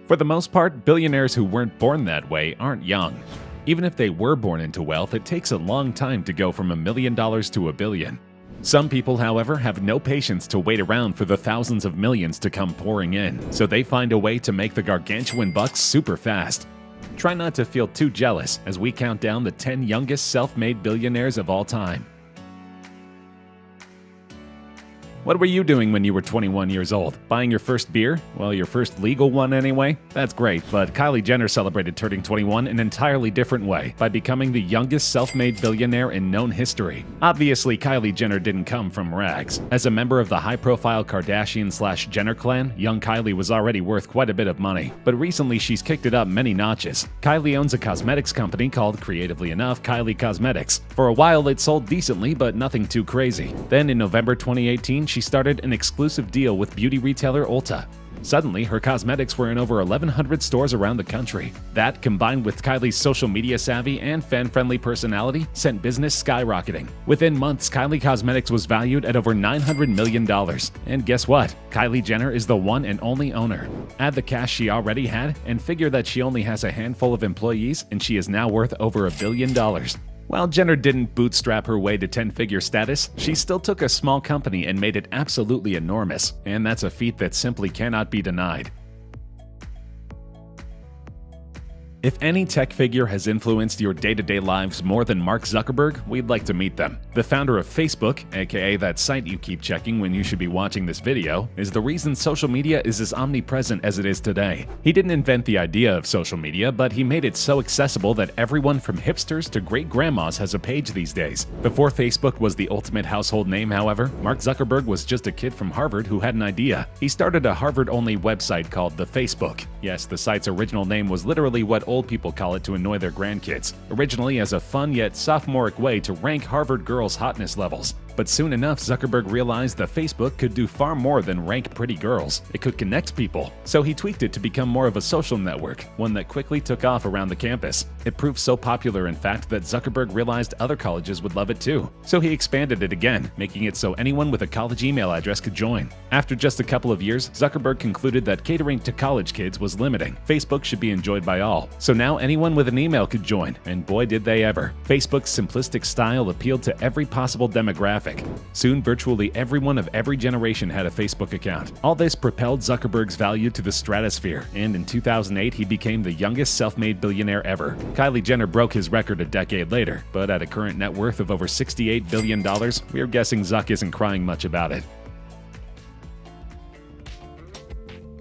For the most part, billionaires who weren't born that way aren't young. Even if they were born into wealth, it takes a long time to go from $1 million to $1 billion. Some people, however, have no patience to wait around for the thousands of millions to come pouring in, so they find a way to make the gargantuan bucks super fast. Try not to feel too jealous as we count down the 10 youngest self-made billionaires of all time. What were you doing when you were 21 years old? Buying your first beer? Well, your first legal one anyway? That's great, but Kylie Jenner celebrated turning 21 an entirely different way, by becoming the youngest self-made billionaire in known history. Obviously, Kylie Jenner didn't come from rags. As a member of the high-profile Kardashian/Jenner clan, young Kylie was already worth quite a bit of money, but recently she's kicked it up many notches. Kylie owns a cosmetics company called, creatively enough, Kylie Cosmetics. For a while, it sold decently, but nothing too crazy. Then in November 2018, she started an exclusive deal with beauty retailer Ulta. Suddenly, her cosmetics were in over 1,100 stores around the country. That, combined with Kylie's social media savvy and fan-friendly personality, sent business skyrocketing. Within months, Kylie Cosmetics was valued at over $900 million. And guess what? Kylie Jenner is the one and only owner. Add the cash she already had, and figure that she only has a handful of employees, and she is now worth over $1 billion. While Jenner didn't bootstrap her way to 10-figure status, she still took a small company and made it absolutely enormous, and that's a feat that simply cannot be denied. If any tech figure has influenced your day-to-day lives more than Mark Zuckerberg, we'd like to meet them. The founder of Facebook, aka that site you keep checking when you should be watching this video, is the reason social media is as omnipresent as it is today. He didn't invent the idea of social media, but he made it so accessible that everyone from hipsters to great-grandmas has a page these days. Before Facebook was the ultimate household name, however, Mark Zuckerberg was just a kid from Harvard who had an idea. He started a Harvard-only website called The Facebook. Yes, the site's original name was literally what old people call it to annoy their grandkids, originally as a fun yet sophomoric way to rank Harvard girls' hotness levels. But soon enough, Zuckerberg realized that Facebook could do far more than rank pretty girls. It could connect people. So he tweaked it to become more of a social network, one that quickly took off around the campus. It proved so popular, in fact, that Zuckerberg realized other colleges would love it too. So he expanded it again, making it so anyone with a college email address could join. After just a couple of years, Zuckerberg concluded that catering to college kids was limiting. Facebook should be enjoyed by all. So now anyone with an email could join, and boy did they ever. Facebook's simplistic style appealed to every possible demographic. Soon, virtually everyone of every generation had a Facebook account. All this propelled Zuckerberg's value to the stratosphere, and in 2008 he became the youngest self-made billionaire ever. Kylie Jenner broke his record a decade later, but at a current net worth of over $68 billion, we're guessing Zuck isn't crying much about it.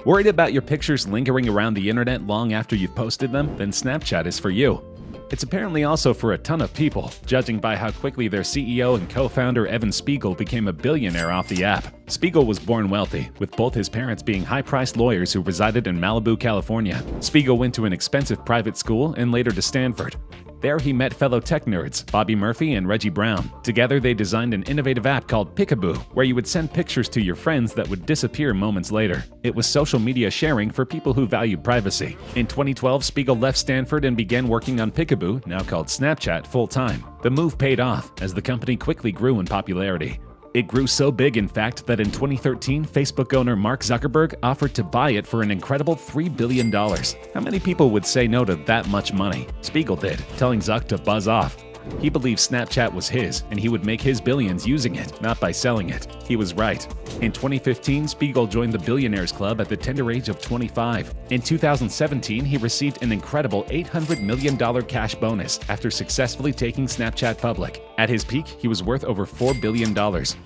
Worried about your pictures lingering around the internet long after you've posted them? Then Snapchat is for you. It's apparently also for a ton of people, judging by how quickly their CEO and co-founder Evan Spiegel became a billionaire off the app. Spiegel was born wealthy, with both his parents being high-priced lawyers who resided in Malibu, California. Spiegel went to an expensive private school and later to Stanford. There he met fellow tech nerds, Bobby Murphy and Reggie Brown. Together they designed an innovative app called Peekaboo, where you would send pictures to your friends that would disappear moments later. It was social media sharing for people who valued privacy. In 2012, Spiegel left Stanford and began working on Peekaboo, now called Snapchat, full-time. The move paid off, as the company quickly grew in popularity. It grew so big, in fact, that in 2013, Facebook owner Mark Zuckerberg offered to buy it for an incredible $3 billion. How many people would say no to that much money? Spiegel did, telling Zuck to buzz off. He believed Snapchat was his, and he would make his billions using it, not by selling it. He was right. In 2015, Spiegel joined the Billionaires Club at the tender age of 25. In 2017, he received an incredible $800 million cash bonus after successfully taking Snapchat public. At his peak, he was worth over $4 billion,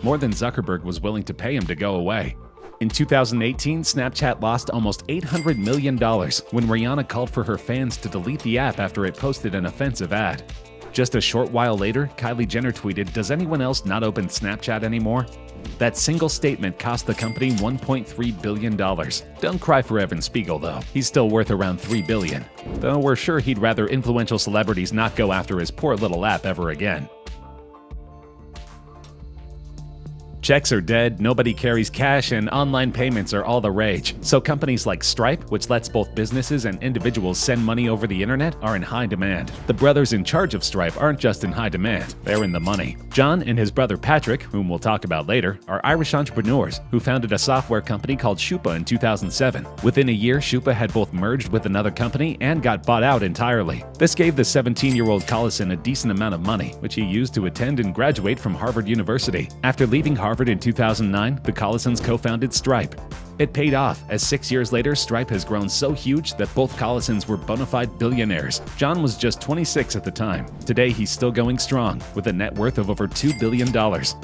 more than Zuckerberg was willing to pay him to go away. In 2018, Snapchat lost almost $800 million when Rihanna called for her fans to delete the app after it posted an offensive ad. Just a short while later, Kylie Jenner tweeted, "Does anyone else not open Snapchat anymore?" That single statement cost the company $1.3 billion. Don't cry for Evan Spiegel, though. He's still worth around $3 billion. Though we're sure he'd rather influential celebrities not go after his poor little app ever again. Checks are dead, nobody carries cash, and online payments are all the rage. So companies like Stripe, which lets both businesses and individuals send money over the internet, are in high demand. The brothers in charge of Stripe aren't just in high demand, they're in the money. John and his brother Patrick, whom we'll talk about later, are Irish entrepreneurs who founded a software company called Shupa in 2007. Within a year, Shupa had both merged with another company and got bought out entirely. This gave the 17-year-old Collison a decent amount of money, which he used to attend and graduate from Harvard University. After leaving Harvard in 2009, the Collisons co-founded Stripe. It paid off, as 6 years later, Stripe has grown so huge that both Collisons were bona fide billionaires. John was just 26 at the time. Today, he's still going strong, with a net worth of over $2 billion.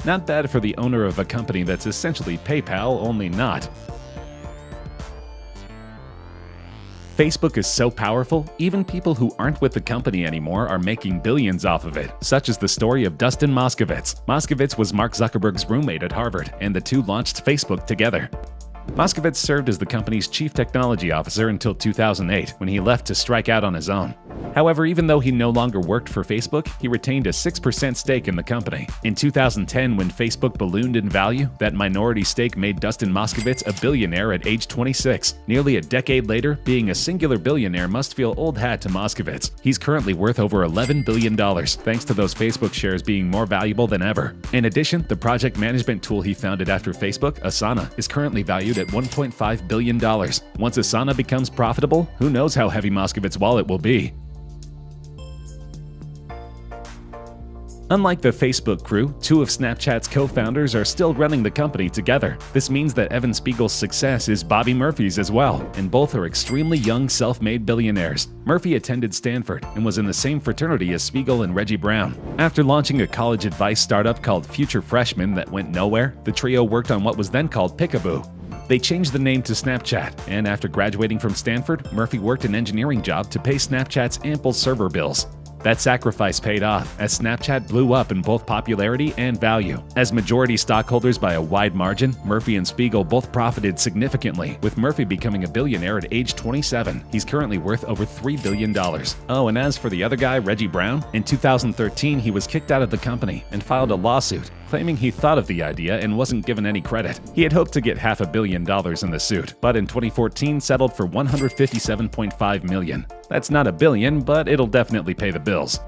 Not bad for the owner of a company that's essentially PayPal, only not. Facebook is so powerful, even people who aren't with the company anymore are making billions off of it, such as the story of Dustin Moskovitz. Moskovitz was Mark Zuckerberg's roommate at Harvard, and the two launched Facebook together. Moskovitz served as the company's chief technology officer until 2008, when he left to strike out on his own. However, even though he no longer worked for Facebook, he retained a 6% stake in the company. In 2010, when Facebook ballooned in value, that minority stake made Dustin Moskovitz a billionaire at age 26. Nearly a decade later, being a singular billionaire must feel old hat to Moskovitz. He's currently worth over $11 billion, thanks to those Facebook shares being more valuable than ever. In addition, the project management tool he founded after Facebook, Asana, is currently valued at $1.5 billion. Once Asana becomes profitable, who knows how heavy Moskovitz's wallet will be. Unlike the Facebook crew, two of Snapchat's co-founders are still running the company together. This means that Evan Spiegel's success is Bobby Murphy's as well, and both are extremely young, self-made billionaires. Murphy attended Stanford and was in the same fraternity as Spiegel and Reggie Brown. After launching a college advice startup called Future Freshman that went nowhere, the trio worked on what was then called Picaboo. They changed the name to Snapchat, and after graduating from Stanford, Murphy worked an engineering job to pay Snapchat's ample server bills. That sacrifice paid off, as Snapchat blew up in both popularity and value. As majority stockholders by a wide margin, Murphy and Spiegel both profited significantly, with Murphy becoming a billionaire at age 27. He's currently worth over $3 billion. Oh, and as for the other guy, Reggie Brown, in 2013 he was kicked out of the company and filed a lawsuit, claiming he thought of the idea and wasn't given any credit. He had hoped to get $500 million in the suit, but in 2014 settled for $157.5 million. That's not a billion, but it'll definitely pay the bills.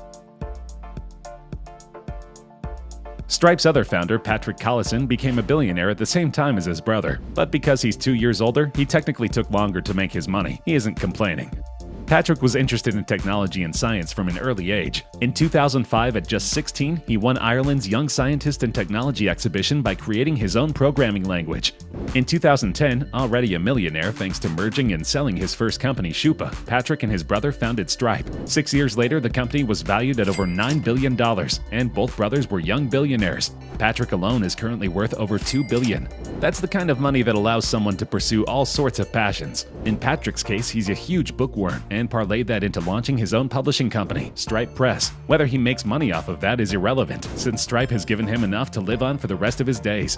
Stripe's other founder, Patrick Collison, became a billionaire at the same time as his brother, but because he's 2 years older, he technically took longer to make his money. He isn't complaining. Patrick was interested in technology and science from an early age. In 2005, at just 16, he won Ireland's Young Scientist and Technology exhibition by creating his own programming language. In 2010, already a millionaire thanks to merging and selling his first company, Shupa, Patrick and his brother founded Stripe. 6 years later, the company was valued at over $9 billion, and both brothers were young billionaires. Patrick alone is currently worth over $2 billion. That's the kind of money that allows someone to pursue all sorts of passions. In Patrick's case, he's a huge bookworm, and parlayed that into launching his own publishing company, Stripe Press. Whether he makes money off of that is irrelevant, since Stripe has given him enough to live on for the rest of his days.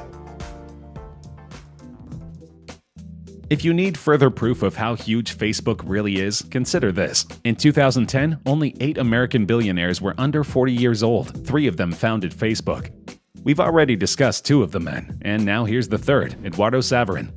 If you need further proof of how huge Facebook really is, consider this. In 2010, only 8 American billionaires were under 40 years old. 3 of them founded Facebook. We've already discussed 2 of the men, and now here's the third, Eduardo Saverin.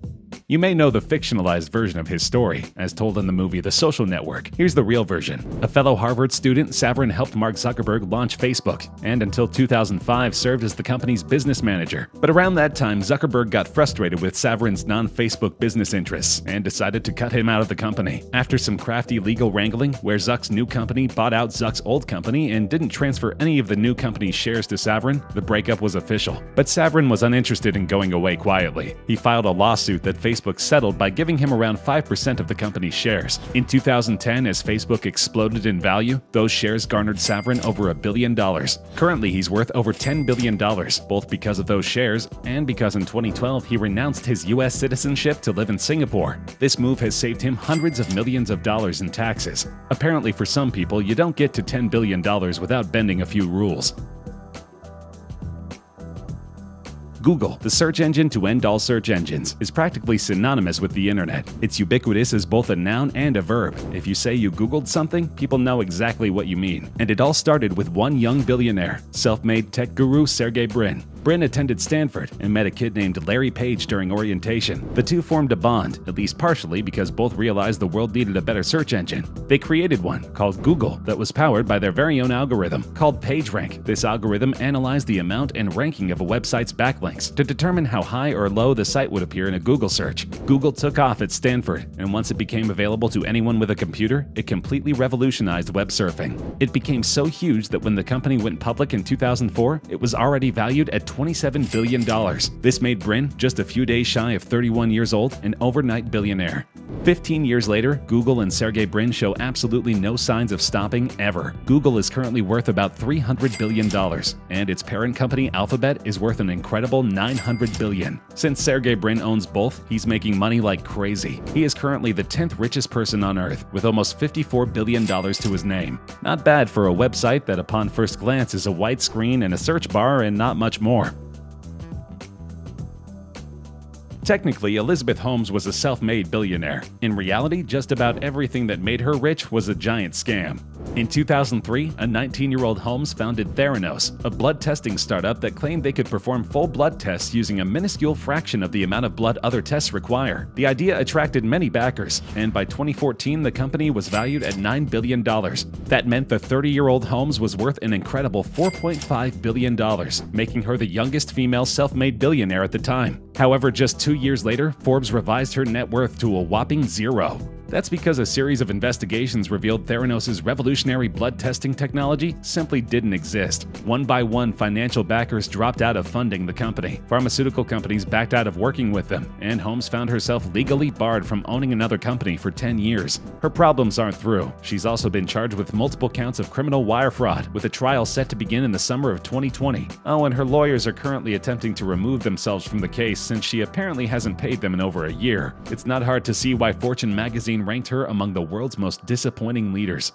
You may know the fictionalized version of his story, as told in the movie The Social Network. Here's the real version. A fellow Harvard student, Saverin helped Mark Zuckerberg launch Facebook, and until 2005 served as the company's business manager. But around that time, Zuckerberg got frustrated with Saverin's non-Facebook business interests and decided to cut him out of the company. After some crafty legal wrangling, where Zuck's new company bought out Zuck's old company and didn't transfer any of the new company's shares to Saverin, the breakup was official. But Saverin was uninterested in going away quietly. He filed a lawsuit that Facebook settled by giving him around 5% of the company's shares. In 2010, as Facebook exploded in value, those shares garnered Saverin over $1 billion. Currently, he's worth over $10 billion, both because of those shares and because in 2012 he renounced his US citizenship to live in Singapore. This move has saved him hundreds of millions of dollars in taxes. Apparently, for some people, you don't get to $10 billion without bending a few rules. Google, the search engine to end all search engines, is practically synonymous with the internet. It's ubiquitous as both a noun and a verb. If you say you Googled something, people know exactly what you mean. And it all started with one young billionaire, self-made tech guru Sergey Brin. Brin attended Stanford and met a kid named Larry Page during orientation. The two formed a bond, at least partially because both realized the world needed a better search engine. They created one, called Google, that was powered by their very own algorithm, called PageRank. This algorithm analyzed the amount and ranking of a website's backlinks to determine how high or low the site would appear in a Google search. Google took off at Stanford, and once it became available to anyone with a computer, it completely revolutionized web surfing. It became so huge that when the company went public in 2004, it was already valued at $27 billion. This made Brin, just a few days shy of 31 years old, an overnight billionaire. 15 years later, Google and Sergey Brin show absolutely no signs of stopping ever. Google is currently worth about $300 billion, and its parent company Alphabet is worth an incredible $900 billion. Since Sergey Brin owns both, he's making money like crazy. He is currently the 10th richest person on Earth, with almost $54 billion to his name. Not bad for a website that upon first glance is a white screen and a search bar and not much more. Technically, Elizabeth Holmes was a self-made billionaire. In reality, just about everything that made her rich was a giant scam. In 2003, a 19-year-old Holmes founded Theranos, a blood testing startup that claimed they could perform full blood tests using a minuscule fraction of the amount of blood other tests require. The idea attracted many backers, and by 2014, the company was valued at $9 billion. That meant the 30-year-old Holmes was worth an incredible $4.5 billion, making her the youngest female self-made billionaire at the time. However, just 2 years later, Forbes revised her net worth to a whopping zero. That's because a series of investigations revealed Theranos' revolutionary blood testing technology simply didn't exist. One by one, financial backers dropped out of funding the company. Pharmaceutical companies backed out of working with them, and Holmes found herself legally barred from owning another company for 10 years. Her problems aren't through. She's also been charged with multiple counts of criminal wire fraud, with a trial set to begin in the summer of 2020. Oh, and her lawyers are currently attempting to remove themselves from the case since she apparently hasn't paid them in over a year. It's not hard to see why Fortune magazine ranked her among the world's most disappointing leaders.